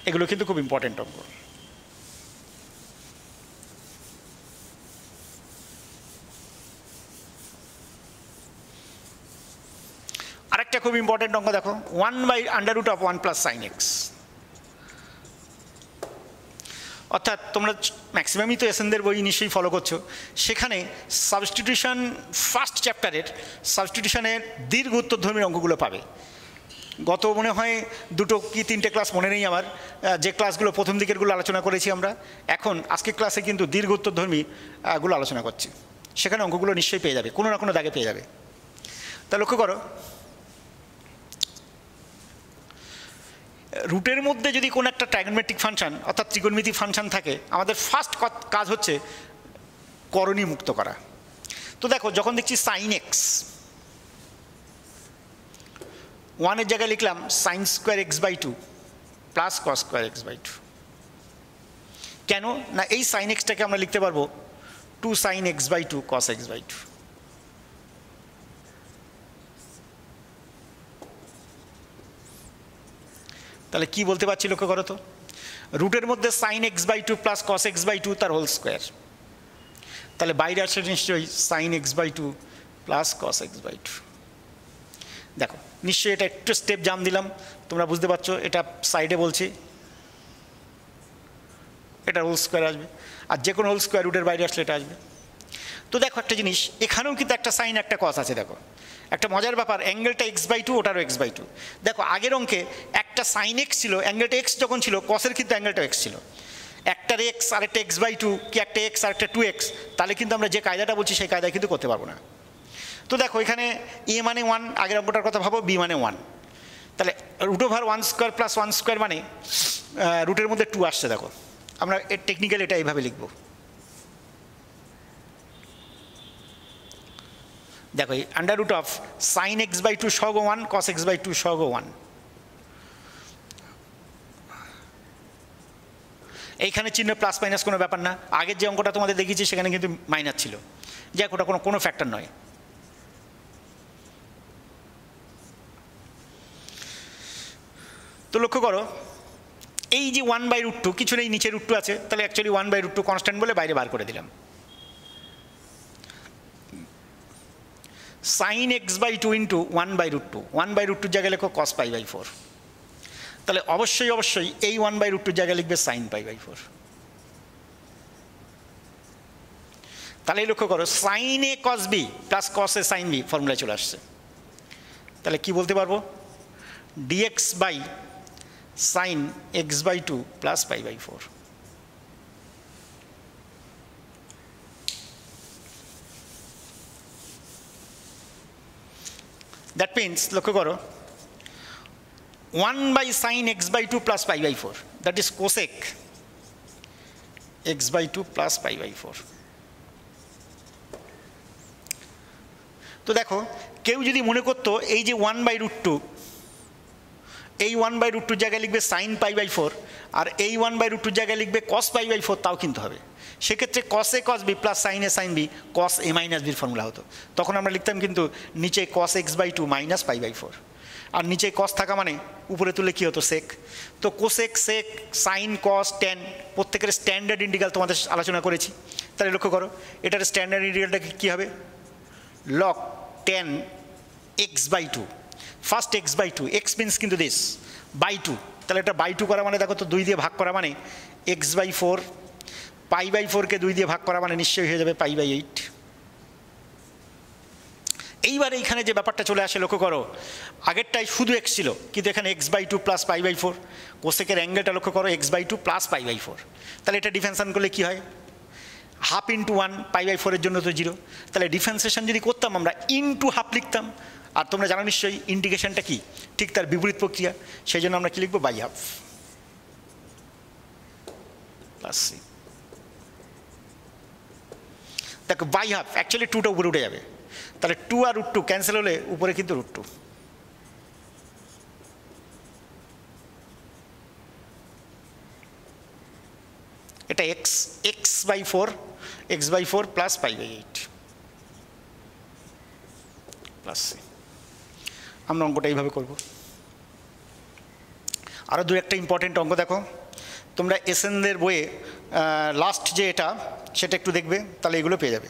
এগুলো কিন্তু খুব ইম্পর্টেন্ট অঙ্ক। আরেকটা খুব ইম্পর্টেন্ট অঙ্ক দেখো, 1/√1 + sin x। অর্থাৎ তোমরা ম্যাক্সিমামই তো এসএনদের বই নিশ্চয়ই ফলো করছো, সেখানে সাবস্টিটিউশন ফার্স্ট চ্যাপ্টারের সাবস্টিটিউশনের দীর্ঘ উত্তরধর্মীর অঙ্কগুলো পাবে। গত মনে হয় 2 কি 3টে ক্লাস মনে নেই আমার, যে ক্লাসগুলো প্রথম দিকেরগুলো আলোচনা করেছি আমরা, এখন আজকের ক্লাসে কিন্তু দীর্ঘ উত্তরধর্মীগুলো আলোচনা করছি। সেখানে অঙ্কগুলো নিশ্চয়ই পেয়ে যাবে, কোনো না কোনো দাগে পেয়ে যাবে। তা লক্ষ্য করো, রুটের মধ্যে যদি কোনো একটা ট্রাইগোনোমেট্রিক ফাংশন অর্থাৎ ত্রিকোণমিতিক ফাংশন থাকে, আমাদের ফার্স্ট কাজ হচ্ছে করণী মুক্ত করা। তো দেখো, যখন দেখছি sin x, 1 জায়গায় লিখলাম sin²x/2 + cos²x/2। কেন না, এই sin x-টাকে আমরা লিখতে পারবো 2sin x/2 cos x/2। তাহলে কি বলতে পারছি লক্ষ্য করো তো, রুটের মধ্যে sin x/2 + cos x/2 তার হোল স্কোয়ার, তাহলে বাইরে আসছে নিশ্চয়ই sin x/2 + cos x/2। দেখো নিশ্চয়ই এটা একটু স্টেপ জাম দিলাম, তোমরা বুঝতে পারছো, এটা সাইডে বলছি, এটা হোল স্কোয়ার আসবে, আর যে কোনো হোল স্কোয়ার রুটের বাইরে আসলে এটা আসবে। তো দেখো একটা জিনিস, এখানেও কিন্তু একটা সাইন একটা কস আছে। দেখো একটা মজার ব্যাপার, অ্যাঙ্গেলটা x/2, ওটারও x/2। দেখো আগের অঙ্কে একটা সাইন x ছিল, অ্যাঙ্গেলটা x যখন ছিল, কসের কিন্তু অ্যাঙ্গেলটা x ছিল। একটার x আরেকটা x/2, কি একটা x আরেকটা 2x, তাহলে কিন্তু আমরা যে কায়দাটা বলছি সেই কায়দায় কিন্তু করতে পারবো না। তো দেখো এখানে a মানে 1, আগের অঙ্কটার কথা ভাবো, b মানে 1, তাহলে √1² + 1² মানে রুটের মধ্যে 2 আসছে। দেখো আমরা টেকনিক্যালি এটা এইভাবে লিখবো, দেখো এই √sin x/2 সহগ 1 cos x/2 সহগ 1। এইখানে চিহ্ন প্লাস মাইনাস কোনো ব্যাপার না, আগের যে অঙ্কটা তোমাদের দেখিয়েছি সেখানে কিন্তু মাইনাস ছিল, যাক ওটা কোনো ফ্যাক্টর নয়। তো লক্ষ্য করো, এই যে 1/√2, কিছু নেই, নিচে √2 আছে, তাহলে অ্যাকচুয়ালি 1/√2 কনস্ট্যান্ট বলে বাইরে বার করে দিলাম। sin x/2 × 1/√2, 1/√2 জায়গায় লেখো cos π/4, তাহলে অবশ্যই এই 1/√2 জায়গায় লিখবে sin π/4। তাহলে লক্ষ্য করো, sin a cos b + cos a sin b ফর্মুলায় চলে আসছে। তাহলে কি বলতে পারবো, dx/sin x/2 + π/4। দ্যাট মিনস লক্ষ্য করো, 1/sin x/2 + π/4, that is cosec x/2 + π/4। তো দেখো কেউ যদি মনে করতো এই যে 1/√2, এই 1/√2 জায়গায় লিখবে sin π/4, আর এই 1/√2 জায়গায় লিখবে cos π/4, তাও কিন্তু হবে। সেক্ষেত্রে cos a cos b + sin a sin b cos a - b formula হতো। তখন আমরা লিখতাম কিন্তু নিচে cos x/2 - π/4, আর নিচে cos থাকা মানে উপরে তুলে কী হতো, sec। তো cosec, sec, sin, cos, tan প্রত্যেকের স্ট্যান্ডার্ড ইন্টিগ্রাল তোমাদের আলোচনা করেছি। তাহলে লক্ষ্য করো, এটার স্ট্যান্ডার্ড ইন্টিগ্রালটা কী হবে, log tan x/2, first x/2, x means কিন্তু দিস /2, তাহলে এটা /2 করা মানে দেখো তো 2 দিয়ে ভাগ করা মানে x/4, π/4কে 2 দিয়ে ভাগ করা মানে নিশ্চয়ই হয়ে যাবে π/8। এইবার এইখানে যে ব্যাপারটা চলে আসে লক্ষ্য করো, আগেরটাই শুধু x ছিল, কিন্তু এখানে x/2 + π/4, কোসেকের অ্যাঙ্গেলটা লক্ষ্য করো x/2 + π/4, তাহলে এটা ডিফারেন্সিয়েশন করলে কী হয়, 1/2 × 1, π/4 জন্য তো 0, তাহলে ডিফারেন্সিয়েশন যদি করতাম আমরা ইনটু হাফ লিখতাম। আর তোমরা জানো নিশ্চয়ই ইন্টিগ্রেশনটা কি, ঠিক তার বিপরীত প্রক্রিয়া, সেই জন্য আমরা কি লিখবো, /2 + c। দেখো /2 অ্যাকচুয়ালি 2টা উপরে উঠে যাবে, তাহলে 2 আর √2 ক্যান্সেল হলে উপরে কিন্তু √2। এটা x/4 + π/8 + c। আমরা অঙ্কটা এইভাবে করব। আরও দু একটা ইম্পর্টেন্ট অঙ্ক দেখো, তোমরা এসএনদের বইয়ে লাস্ট যে এটা সেটা একটু দেখবে, তাহলে এগুলো পেয়ে যাবে।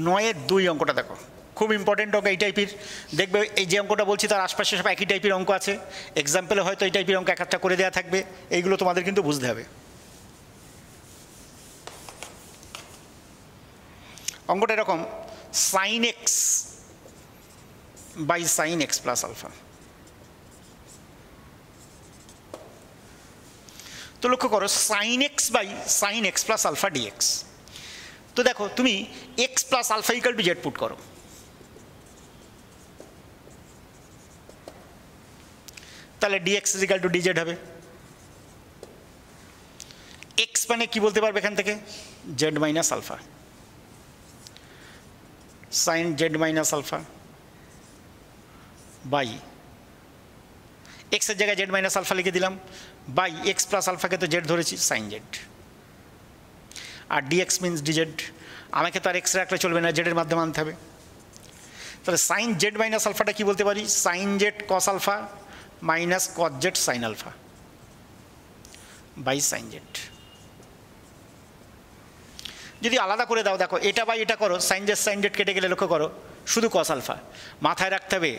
নয়ের 2 অঙ্কটা দেখো, খুব ইম্পর্টেন্ট অঙ্ক এই টাইপের। দেখবে এই যে অঙ্কটা বলছি তার আশপাশে সব একই টাইপের অঙ্ক আছে, এক্সাম্পলে হয়তো এই টাইপের অঙ্ক এক একটা করে দেওয়া থাকবে, এইগুলো তোমাদের কিন্তু বুঝতে হবে। অঙ্কটা এরকম, sine X by sine X plus alpha. তো লক্ষ্য করো, sine X by sine X plus alpha dx. তো দেখো তুমি X plus alpha equal to Z put করো, তাহলে ডিএক্স ইকাল টু ডিজেড হবে। এক্স মানে কি বলতে পারবে এখান থেকে, Z minus alpha, sine Z minus alpha by এক্সের জায়গায় জেড মাইনাস আলফা লিখে দিলাম, বাই এক্স প্লাস আলফাকে তো জেড ধরেছি, সাইন জেড। আর ডিএক্স মিনস ডিজেড, আমাকে তো আর এক্স রাখলে চলবে না, জেডের মাধ্যমে আনতে হবে। তাহলে সাইন জেড মাইনাস আলফাটা কী বলতে পারি, sine Z cos alpha minus cos Z sine alpha by sine Z. যদি আলাদা করে দাও, দেখো এটা বাই এটা করো, সাইন জেড কেটে গেলে লক্ষ্য করো শুধু কস আলফা। মাথায় রাখতে হবে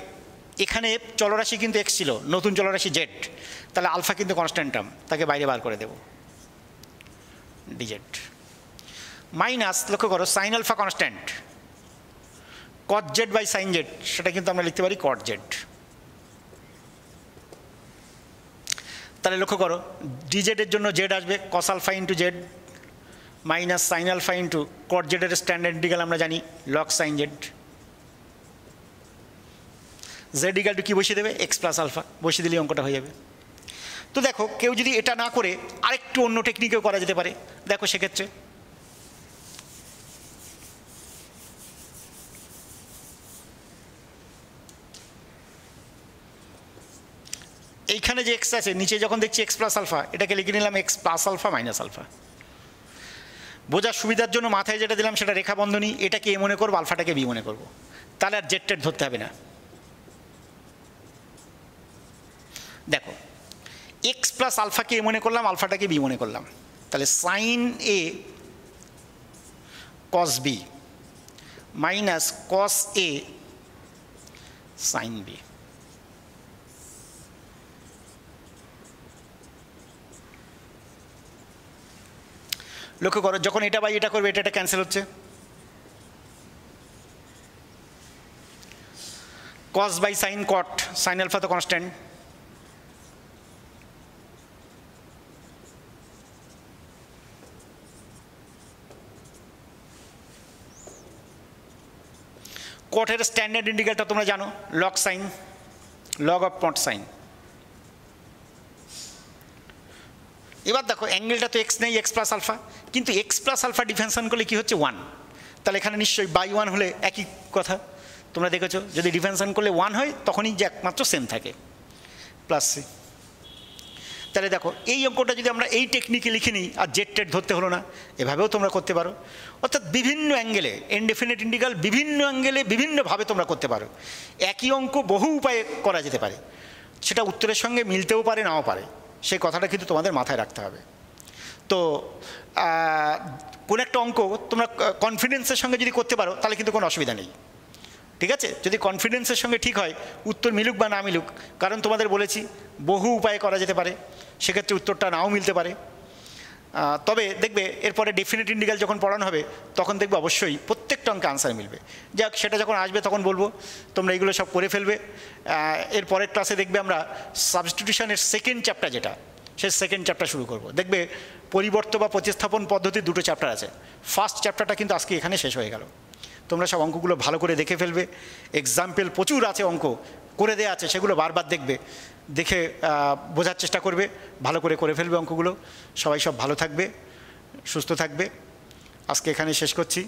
এখানে চলরাশি কিন্তু এক্স ছিল, নতুন চলরাশি জেড, তাহলে আলফা কিন্তু কনস্ট্যান্ট টার্ম, তাকে বাইরে বার করে দেব, ডিজেড। মাইনাস লক্ষ্য করো sine alpha constant, cot Z by sine Z, সেটা কিন্তু আমরা লিখতে পারি কট জেড। তাহলে লক্ষ্য করো ডিজেডের জন্য জেড আসবে cos alpha into Z minus sine alpha into cot জেডের স্ট্যান্ডার্ড ইন্টিগ্রাল আমরা জানি log sine Z. Z equal to কী বসিয়ে দেবে, এক্স প্লাস আলফা, বসিয়ে দিলে অঙ্কটা হয়ে যাবে। তো দেখো কেউ যদি এটা না করে আরেকটু অন্য টেকনিকেও করা যেতে পারে। দেখো সেক্ষেত্রে এইখানে যে এক্স আছে নিচে যখন দেখছি এক্স প্লাস আলফা, এটাকে লিখে নিলাম X plus alpha minus alpha. বোঝার সুবিধার জন্য মাথায় যেটা দিলাম সেটা রেখা বন্ধনী, এটাকে এ মনে করবো, আলফাটাকে বি মনে করবো, তাহলে আর জেড টেড ধরতে হবে না। দেখো এক্স প্লাস আলফাকে এ মনে করলাম, আলফাটাকে বি মনে করলাম, তাহলে সাইন এ কস বি মাইনাস কস এ সাইন বি। লক্ষ্য করো যখন এটা বাই এটা করবে, এটা ক্যান্সেল হচ্ছে, cos by sine cot, sine alpha তো কনস্ট্যান্ট, কটের স্ট্যান্ডার্ড ইন্টিগ্রালটা তোমরা জানো log sine, log of pot sine. এবার দেখো অ্যাঙ্গেলটা তো এক্স নেই, এক্স প্লাস আলফা, কিন্তু এক্স প্লাস আলফা ডিফারেন্সিয়েশন করলে কী হচ্ছে 1, তাহলে এখানে নিশ্চয়ই বাই 1 হলে একই কথা, তোমরা দেখেছো যদি ডিফারেন্সিয়েশন করলে 1 হয় তখনই যে একমাত্র সেম থাকে, প্লাস সি। তাহলে দেখো এই অঙ্কটা যদি আমরা এই টেকনিকে লিখে নিই আর জেড টেড ধরতে হলো না, এভাবেও তোমরা করতে পারো। অর্থাৎ বিভিন্ন অ্যাঙ্গেলে ইনডেফিনিট ইন্টিগ্রাল বিভিন্ন অ্যাঙ্গেলে বিভিন্নভাবে তোমরা করতে পারো। একই অঙ্ক বহু উপায়ে করা যেতে পারে, সেটা উত্তরের সঙ্গে মিলতেও পারে নাও পারে, সেই কথাটা কিন্তু তোমাদের মাথায় রাখতে হবে। তো কোন একটা অঙ্ক তোমরা কনফিডেন্সের সঙ্গে যদি করতে পারো তাহলে কিন্তু কোনো অসুবিধা নেই, ঠিক আছে? যদি কনফিডেন্সের সঙ্গে ঠিক হয়, উত্তর মিলুক বা না মিলুক, কারণ তোমাদের বলেছি বহু উপায়ে করা যেতে পারে, সেক্ষেত্রে উত্তরটা নাও মিলতে পারে। তবে দেখবে এরপরে ডেফিনিট ইন্টিগ্রাল যখন পড়ানো হবে তখন দেখবে অবশ্যই প্রত্যেকটা অঙ্কে আনসার মিলবে। যাক, সেটা যখন আসবে তখন বলবো, তোমরা এগুলো সব করে ফেলবে। এর পরের ক্লাসে দেখবে আমরা সাবস্টিটিউশনের সেকেন্ড চ্যাপ্টার, যেটা সেই সেকেন্ড চ্যাপ্টার শুরু করব। দেখবে পরিবর্তন বা প্রতিস্থাপন পদ্ধতির 2টো চ্যাপ্টার আছে, ফার্স্ট চ্যাপ্টারটা কিন্তু আজকে এখানে শেষ হয়ে গেল। তোমরা সব অঙ্কগুলো ভালো করে দেখে ফেলবে, এক্সাম্পল প্রচুর আছে, অঙ্ক করে দেওয়া আছে, সেগুলো বারবার দেখবে, দেখে বোঝার চেষ্টা করবে, ভালো করে করে ফেলবে অঙ্কগুলো। সবাই সব ভালো থাকবে, সুস্থ থাকবে। আজকে এখানে শেষ করছি।